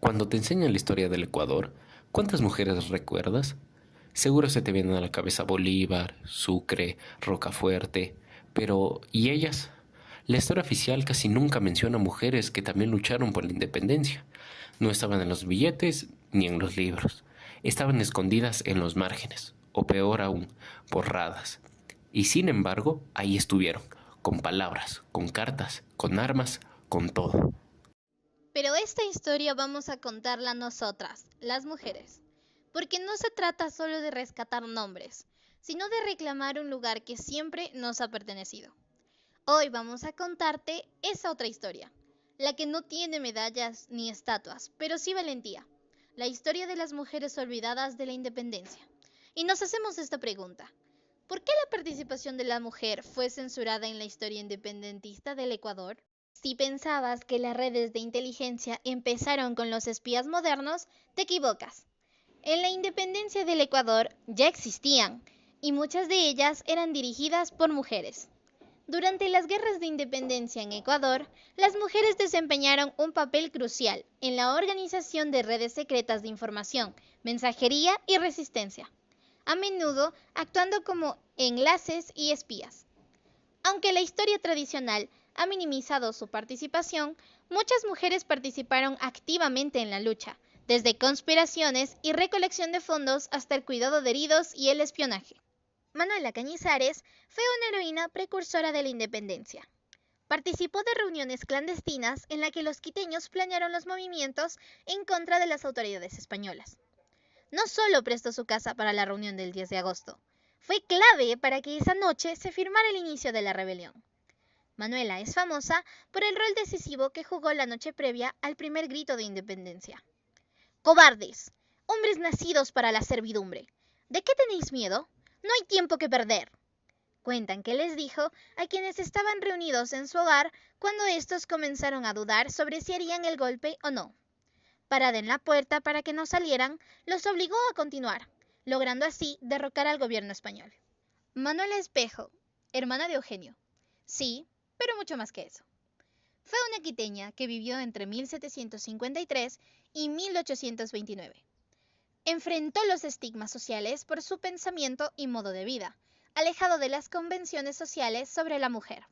Cuando te enseñan la historia del Ecuador, ¿cuántas mujeres recuerdas? Seguro se te vienen a la cabeza Bolívar, Sucre, Rocafuerte, pero ¿y ellas? La historia oficial casi nunca menciona mujeres que también lucharon por la independencia. No estaban en los billetes ni en los libros. Estaban escondidas en los márgenes, o peor aún, borradas. Y sin embargo, ahí estuvieron, con palabras, con cartas, con armas, con todo. Pero esta historia vamos a contarla nosotras, las mujeres, porque no se trata solo de rescatar nombres, sino de reclamar un lugar que siempre nos ha pertenecido. Hoy vamos a contarte esa otra historia, la que no tiene medallas ni estatuas, pero sí valentía, la historia de las mujeres olvidadas de la independencia. Y nos hacemos esta pregunta: ¿por qué la participación de la mujer fue censurada en la historia independentista del Ecuador? Si pensabas que las redes de inteligencia empezaron con los espías modernos, te equivocas. En la independencia del Ecuador ya existían, y muchas de ellas eran dirigidas por mujeres. Durante las guerras de independencia en Ecuador, las mujeres desempeñaron un papel crucial en la organización de redes secretas de información, mensajería y resistencia, a menudo actuando como enlaces y espías. Aunque la historia tradicional ha minimizado su participación, muchas mujeres participaron activamente en la lucha, desde conspiraciones y recolección de fondos hasta el cuidado de heridos y el espionaje. Manuela Cañizares fue una heroína precursora de la independencia. Participó de reuniones clandestinas en las que los quiteños planearon los movimientos en contra de las autoridades españolas. No solo prestó su casa para la reunión del 10 de agosto, fue clave para que esa noche se firmara el inicio de la rebelión. Manuela es famosa por el rol decisivo que jugó la noche previa al primer grito de independencia. ¡Cobardes! Hombres nacidos para la servidumbre. ¿De qué tenéis miedo? No hay tiempo que perder. Cuentan que les dijo a quienes estaban reunidos en su hogar cuando estos comenzaron a dudar sobre si harían el golpe o no. Parada en la puerta para que no salieran, los obligó a continuar, logrando así derrocar al gobierno español. Manuela Espejo, hermana de Eugenio. Sí, pero mucho más que eso. Fue una quiteña que vivió entre 1753 y 1829. Enfrentó los estigmas sociales por su pensamiento y modo de vida, alejado de las convenciones sociales sobre la mujer.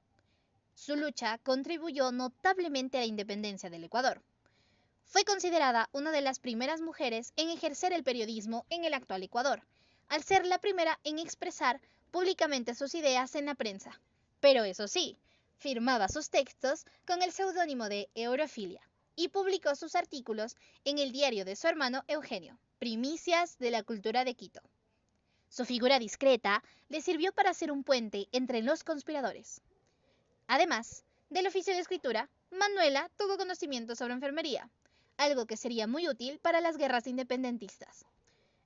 Su lucha contribuyó notablemente a la independencia del Ecuador. Fue considerada una de las primeras mujeres en ejercer el periodismo en el actual Ecuador, al ser la primera en expresar públicamente sus ideas en la prensa. Pero eso sí, firmaba sus textos con el seudónimo de Eurofilia y publicó sus artículos en el diario de su hermano Eugenio, Primicias de la Cultura de Quito. Su figura discreta le sirvió para ser un puente entre los conspiradores. Además del oficio de escritura, Manuela tuvo conocimiento sobre enfermería, algo que sería muy útil para las guerras independentistas.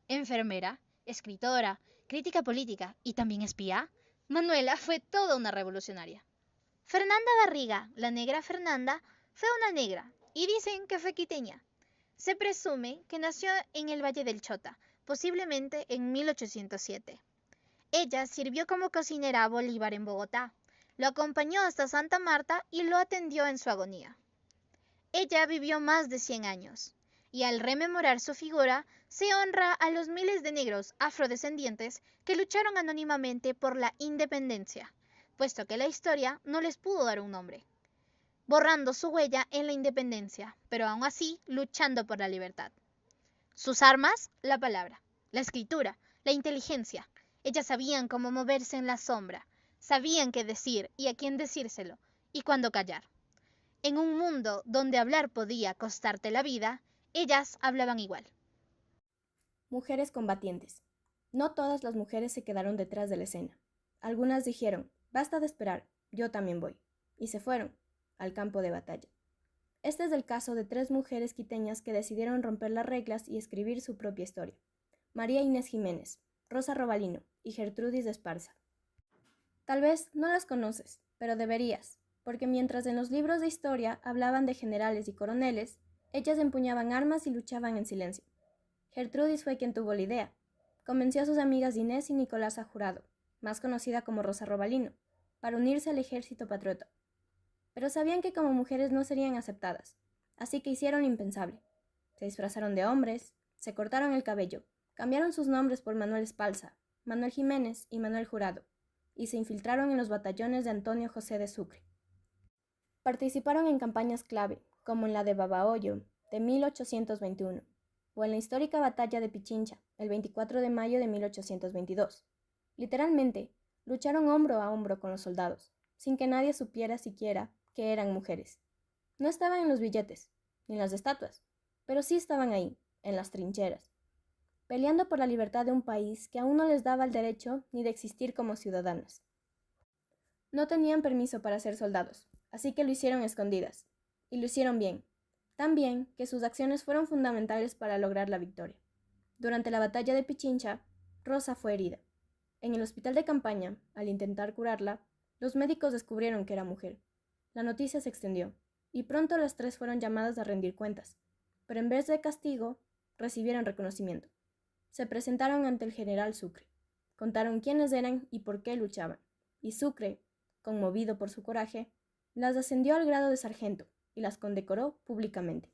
Enfermera, escritora, crítica política y también espía, Manuela fue toda una revolucionaria. Fernanda Barriga, la negra Fernanda, fue una negra y dicen que fue quiteña. Se presume que nació en el Valle del Chota, posiblemente en 1807. Ella sirvió como cocinera a Bolívar en Bogotá, lo acompañó hasta Santa Marta y lo atendió en su agonía. Ella vivió más de 100 años, y al rememorar su figura, se honra a los miles de negros afrodescendientes que lucharon anónimamente por la independencia, puesto que la historia no les pudo dar un nombre, borrando su huella en la independencia, pero aún así luchando por la libertad. Sus armas, la palabra, la escritura, la inteligencia. Ellas sabían cómo moverse en la sombra, sabían qué decir y a quién decírselo, y cuándo callar. En un mundo donde hablar podía costarte la vida, ellas hablaban igual. Mujeres combatientes. No todas las mujeres se quedaron detrás de la escena. Algunas dijeron, basta de esperar, yo también voy. Y se fueron al campo de batalla. Este es el caso de tres mujeres quiteñas que decidieron romper las reglas y escribir su propia historia. María Inés Jiménez, Rosa Robalino y Gertrudis de Esparza. Tal vez no las conoces, pero deberías, porque mientras en los libros de historia hablaban de generales y coroneles, ellas empuñaban armas y luchaban en silencio. Gertrudis fue quien tuvo la idea. Convenció a sus amigas Inés y Nicolasa Jurado, más conocida como Rosa Robalino, para unirse al ejército patriota. Pero sabían que como mujeres no serían aceptadas, así que hicieron lo impensable. Se disfrazaron de hombres, se cortaron el cabello, cambiaron sus nombres por Manuel Espalza, Manuel Jiménez y Manuel Jurado, y se infiltraron en los batallones de Antonio José de Sucre. Participaron en campañas clave, como en la de Babahoyo, de 1821, o en la histórica batalla de Pichincha, el 24 de mayo de 1822. Literalmente, lucharon hombro a hombro con los soldados, sin que nadie supiera siquiera que eran mujeres. No estaban en los billetes, ni en las estatuas, pero sí estaban ahí, en las trincheras, peleando por la libertad de un país que aún no les daba el derecho ni de existir como ciudadanos. No tenían permiso para ser soldados, así que lo hicieron a escondidas, y lo hicieron bien, tan bien que sus acciones fueron fundamentales para lograr la victoria. Durante la batalla de Pichincha, Rosa fue herida. En el hospital de campaña, al intentar curarla, los médicos descubrieron que era mujer. La noticia se extendió, y pronto las tres fueron llamadas a rendir cuentas, pero en vez de castigo, recibieron reconocimiento. Se presentaron ante el general Sucre, contaron quiénes eran y por qué luchaban, y Sucre, conmovido por su coraje, las ascendió al grado de sargento y las condecoró públicamente.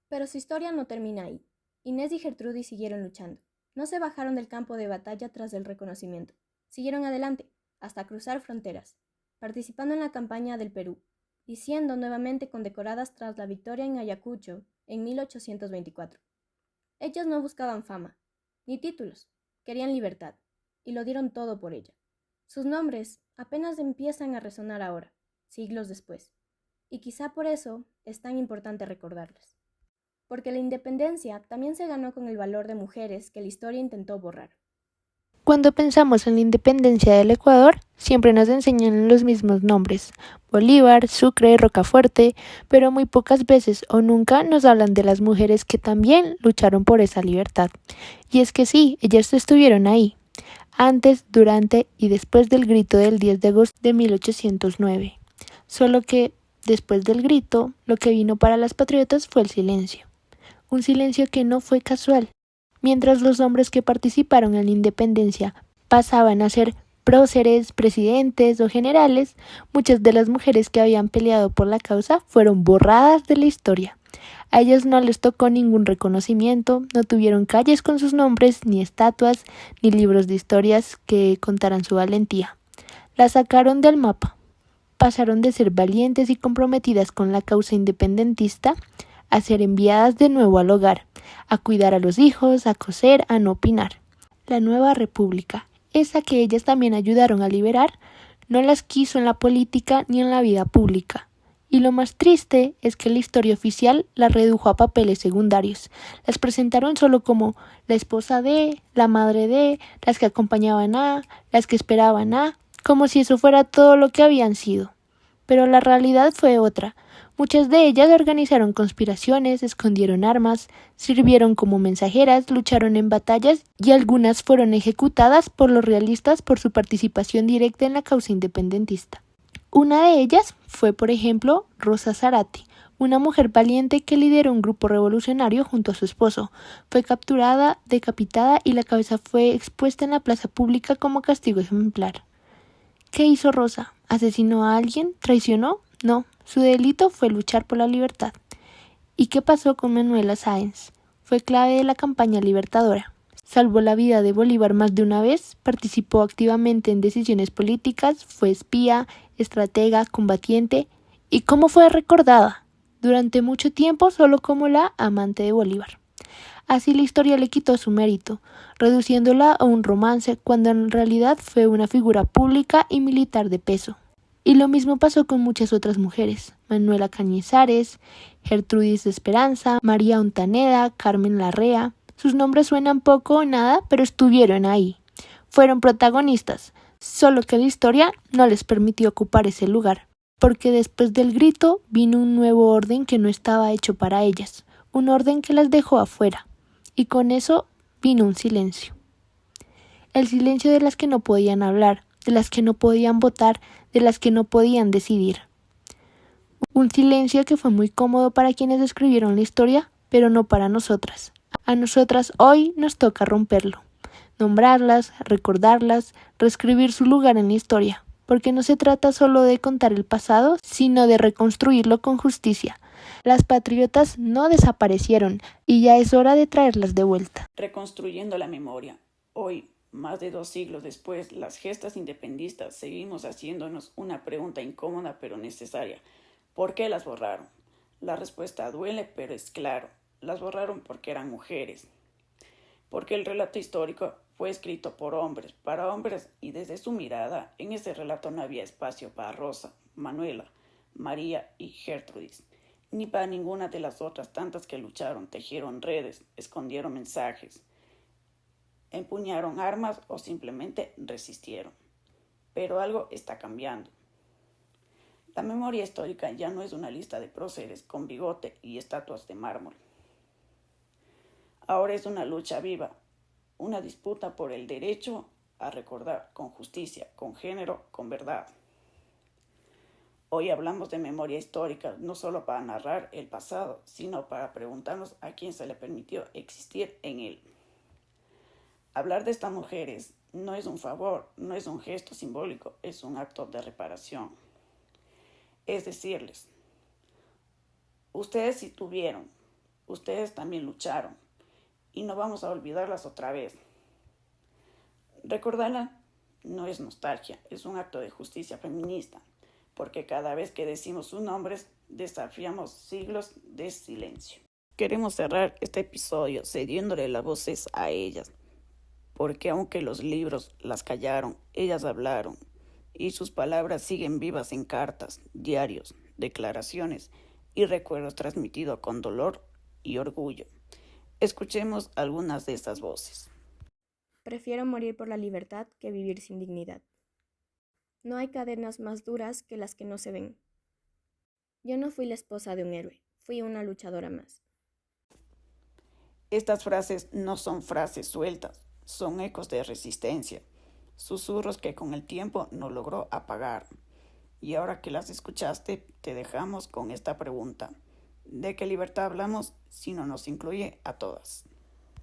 Pero su historia no termina ahí. Inés y Gertrudis siguieron luchando. No se bajaron del campo de batalla tras el reconocimiento. Siguieron adelante, hasta cruzar fronteras, participando en la campaña del Perú, y siendo nuevamente condecoradas tras la victoria en Ayacucho en 1824. Ellas no buscaban fama, ni títulos, querían libertad, y lo dieron todo por ella. Sus nombres apenas empiezan a resonar ahora, siglos después, y quizá por eso es tan importante recordarlas. Porque la independencia también se ganó con el valor de mujeres que la historia intentó borrar. Cuando pensamos en la independencia del Ecuador, siempre nos enseñan los mismos nombres: Bolívar, Sucre, Rocafuerte, pero muy pocas veces o nunca nos hablan de las mujeres que también lucharon por esa libertad. Y es que sí, ellas estuvieron ahí, antes, durante y después del grito del 10 de agosto de 1809. Solo que, después del grito, lo que vino para las patriotas fue el silencio. Un silencio que no fue casual. Mientras los hombres que participaron en la independencia pasaban a ser próceres, presidentes o generales, muchas de las mujeres que habían peleado por la causa fueron borradas de la historia. A ellas no les tocó ningún reconocimiento, no tuvieron calles con sus nombres, ni estatuas, ni libros de historias que contaran su valentía. Las sacaron del mapa. Pasaron de ser valientes y comprometidas con la causa independentista a ser enviadas de nuevo al hogar, a cuidar a los hijos, a coser, a no opinar. La nueva república, esa que ellas también ayudaron a liberar, no las quiso en la política ni en la vida pública. Y lo más triste es que la historia oficial las redujo a papeles secundarios. Las presentaron solo como la esposa de, la madre de, las que acompañaban a, las que esperaban a, como si eso fuera todo lo que habían sido. Pero la realidad fue otra. Muchas de ellas organizaron conspiraciones, escondieron armas, sirvieron como mensajeras, lucharon en batallas y algunas fueron ejecutadas por los realistas por su participación directa en la causa independentista. Una de ellas fue, por ejemplo, Rosa Zarate, una mujer valiente que lideró un grupo revolucionario junto a su esposo. Fue capturada, decapitada y la cabeza fue expuesta en la plaza pública como castigo ejemplar. ¿Qué hizo Rosa? ¿Asesinó a alguien? ¿Traicionó? No, su delito fue luchar por la libertad. ¿Y qué pasó con Manuela Sáenz? Fue clave de la campaña libertadora. Salvó la vida de Bolívar más de una vez, participó activamente en decisiones políticas, fue espía, estratega, combatiente. ¿Y cómo fue recordada? Durante mucho tiempo solo como la amante de Bolívar. Así la historia le quitó su mérito, reduciéndola a un romance cuando en realidad fue una figura pública y militar de peso. Y lo mismo pasó con muchas otras mujeres: Manuela Cañizares, Gertrudis de Esperanza, María Ontaneda, Carmen Larrea. Sus nombres suenan poco o nada, pero estuvieron ahí. Fueron protagonistas, solo que la historia no les permitió ocupar ese lugar, porque después del grito vino un nuevo orden que no estaba hecho para ellas, un orden que las dejó afuera, y con eso vino un silencio. El silencio de las que no podían hablar, de las que no podían votar, de las que no podían decidir. Un silencio que fue muy cómodo para quienes escribieron la historia, pero no para nosotras. A nosotras hoy nos toca romperlo, nombrarlas, recordarlas, reescribir su lugar en la historia, porque no se trata solo de contar el pasado, sino de reconstruirlo con justicia, Las patriotas no desaparecieron y ya es hora de traerlas de vuelta. Reconstruyendo la memoria. Hoy, más de 2 siglos después, las gestas independistas seguimos haciéndonos una pregunta incómoda pero necesaria. ¿Por qué las borraron? La respuesta duele, pero es claro. Las borraron porque eran mujeres. Porque el relato histórico fue escrito por hombres, para hombres, y desde su mirada, en ese relato no había espacio para Rosa, Manuela, María y Gertrudis, ni para ninguna de las otras tantas que lucharon, tejieron redes, escondieron mensajes, empuñaron armas o simplemente resistieron. Pero algo está cambiando. La memoria histórica ya no es una lista de próceres con bigote y estatuas de mármol. Ahora es una lucha viva, una disputa por el derecho a recordar con justicia, con género, con verdad. Hoy hablamos de memoria histórica no solo para narrar el pasado, sino para preguntarnos a quién se le permitió existir en él. Hablar de estas mujeres no es un favor, no es un gesto simbólico, es un acto de reparación. Es decirles, ustedes sí tuvieron, ustedes también lucharon, y no vamos a olvidarlas otra vez. Recordarla no es nostalgia, es un acto de justicia feminista, porque cada vez que decimos sus nombres, desafiamos siglos de silencio. Queremos cerrar este episodio cediéndole las voces a ellas, porque aunque los libros las callaron, ellas hablaron, y sus palabras siguen vivas en cartas, diarios, declaraciones y recuerdos transmitidos con dolor y orgullo. Escuchemos algunas de estas voces. Prefiero morir por la libertad que vivir sin dignidad. No hay cadenas más duras que las que no se ven. Yo no fui la esposa de un héroe, fui una luchadora más. Estas frases no son frases sueltas, son ecos de resistencia, susurros que con el tiempo no logró apagar. Y ahora que las escuchaste, te dejamos con esta pregunta. ¿De qué libertad hablamos si no nos incluye a todas?